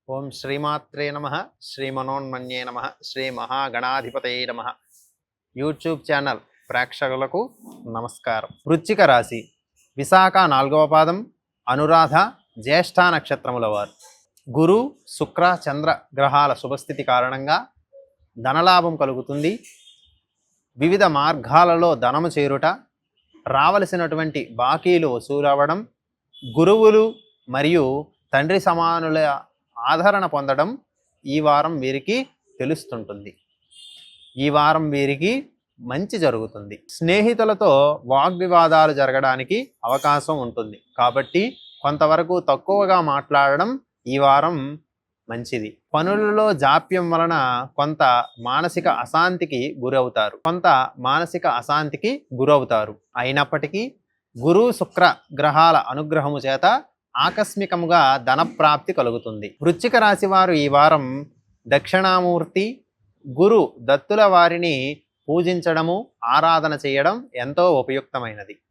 ఓం శ్రీమాత్రే నమ శ్రీ మనోన్మన్యే నమ శ్రీ మహాగణాధిపతయే నమ. యూట్యూబ్ ఛానల్ ప్రేక్షకులకు నమస్కారం. వృశ్చిక రాశి, విశాఖ 4వ పాదం, అనురాధ జ్యేష్ఠ నక్షత్రముల వారు. గురు శుక్ర చంద్ర గ్రహాల శుభస్థితి కారణంగా ధనలాభం కలుగుతుంది. వివిధ మార్గాలలో ధనము చేరుట, రావలసినటువంటి బాకీలు వసూలవ్వడం, గురువులు మరియు తండ్రి సమానుల ఆదరణ పొందడం ఈ వారం వీరికి తెలుస్తుంటుంది. ఈ వారం వీరికి మంచి జరుగుతుంది. స్నేహితులతో వాగ్వివాదాలు జరగడానికి అవకాశం ఉంటుంది కాబట్టి కొంతవరకు తక్కువగా మాట్లాడడం ఈ వారం మంచిది. పనులలో జాప్యం వలన కొంత మానసిక అశాంతికి గురవుతారు. అయినప్పటికీ గురు శుక్ర గ్రహాల అనుగ్రహము చేత ఆకస్మికముగా ధనప్రాప్తి కలుగుతుంది. వృశ్చిక రాశి వారు ఈ వారం దక్షిణామూర్తి గురు దత్తుల వారిని పూజించడము, ఆరాధన చేయడం ఎంతో ఉపయుక్తమైనది.